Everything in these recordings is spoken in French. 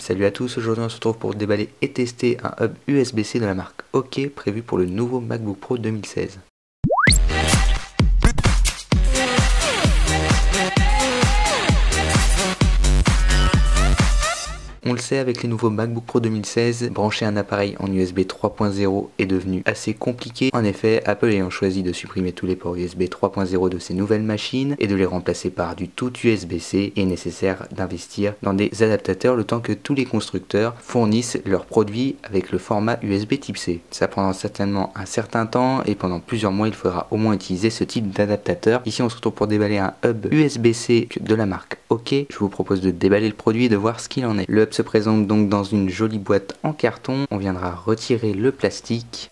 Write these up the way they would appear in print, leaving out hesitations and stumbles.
Salut à tous, aujourd'hui on se retrouve pour déballer et tester un hub USB-C de la marque OK prévu pour le nouveau MacBook Pro 2016. On le sait, avec les nouveaux MacBook Pro 2016, brancher un appareil en USB 3.0 est devenu assez compliqué. En effet, Apple ayant choisi de supprimer tous les ports USB 3.0 de ses nouvelles machines et de les remplacer par du tout USB-C, il est nécessaire d'investir dans des adaptateurs le temps que tous les constructeurs fournissent leurs produits avec le format USB type C. Ça prendra certainement un certain temps et pendant plusieurs mois il faudra au moins utiliser ce type d'adaptateur. Ici on se retrouve pour déballer un hub USB-C de la marque OK. Je vous propose de déballer le produit et de voir ce qu'il en est. Le hub se présente donc dans une jolie boîte en carton. On viendra retirer le plastique.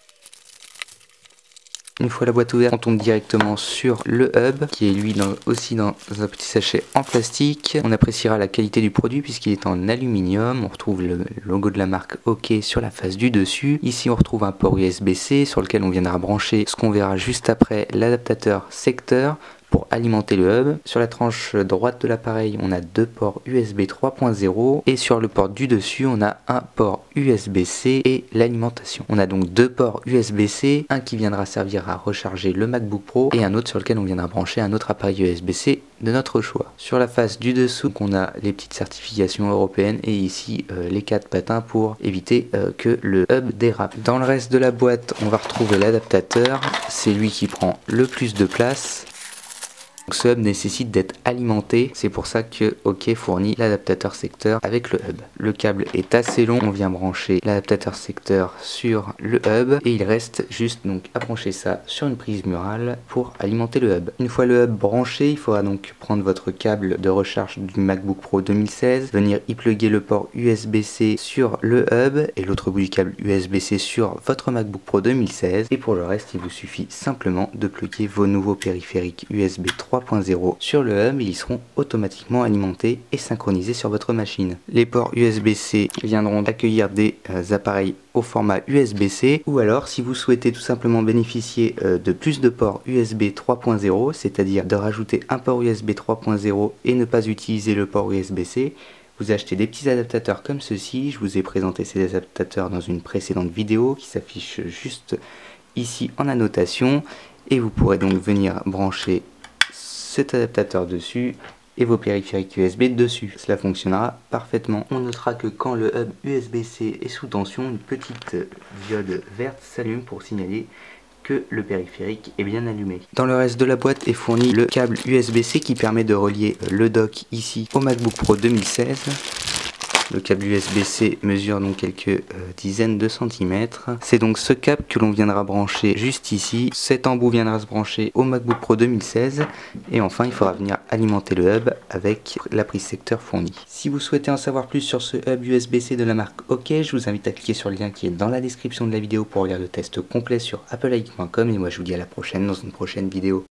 Une fois la boîte ouverte, on tombe directement sur le hub qui est lui aussi dans un petit sachet en plastique. On appréciera la qualité du produit puisqu'il est en aluminium. On retrouve le logo de la marque OK sur la face du dessus. Ici on retrouve un port USB-C sur lequel on viendra brancher ce qu'on verra juste après, l'adaptateur secteur pour alimenter le hub. Sur la tranche droite de l'appareil, on a deux ports USB 3.0 et sur le port du dessus, on a un port USB-C et l'alimentation. On a donc deux ports USB-C, un qui viendra servir à recharger le MacBook Pro et un autre sur lequel on viendra brancher un autre appareil USB-C de notre choix. Sur la face du dessous, on a les petites certifications européennes et ici les 4 patins pour éviter que le hub dérape. Dans le reste de la boîte, on va retrouver l'adaptateur. C'est lui qui prend le plus de place. Ce hub nécessite d'être alimenté, c'est pour ça que OK fournit l'adaptateur secteur avec le hub. Le câble est assez long, on vient brancher l'adaptateur secteur sur le hub et il reste juste donc à brancher ça sur une prise murale pour alimenter le hub. Une fois le hub branché, il faudra donc prendre votre câble de recharge du MacBook Pro 2016, venir y plugger le port USB-C sur le hub et l'autre bout du câble USB-C sur votre MacBook Pro 2016 et pour le reste il vous suffit simplement de plugger vos nouveaux périphériques USB 3.0 sur le hub et ils seront automatiquement alimentés et synchronisés sur votre machine. Les ports USB-C viendront accueillir des appareils au format USB-C ou alors si vous souhaitez tout simplement bénéficier de plus de ports USB 3.0, c'est-à-dire de rajouter un port USB 3.0 et ne pas utiliser le port USB-C, vous achetez des petits adaptateurs comme ceci. Je vous ai présenté ces adaptateurs dans une précédente vidéo qui s'affiche juste ici en annotation et vous pourrez donc venir brancher cet adaptateur dessus et vos périphériques USB dessus. Cela fonctionnera parfaitement. On notera que quand le hub USB-C est sous tension, une petite diode verte s'allume pour signaler que le périphérique est bien allumé. Dans le reste de la boîte est fourni le câble USB-C qui permet de relier le dock ici au MacBook Pro 2016. Le câble USB-C mesure donc quelques dizaines de centimètres. C'est donc ce câble que l'on viendra brancher juste ici. Cet embout viendra se brancher au MacBook Pro 2016. Et enfin, il faudra venir alimenter le hub avec la prise secteur fournie. Si vous souhaitez en savoir plus sur ce hub USB-C de la marque OK, je vous invite à cliquer sur le lien qui est dans la description de la vidéo pour lire le test complet sur appleiq.com. Et moi, je vous dis à la prochaine dans une prochaine vidéo.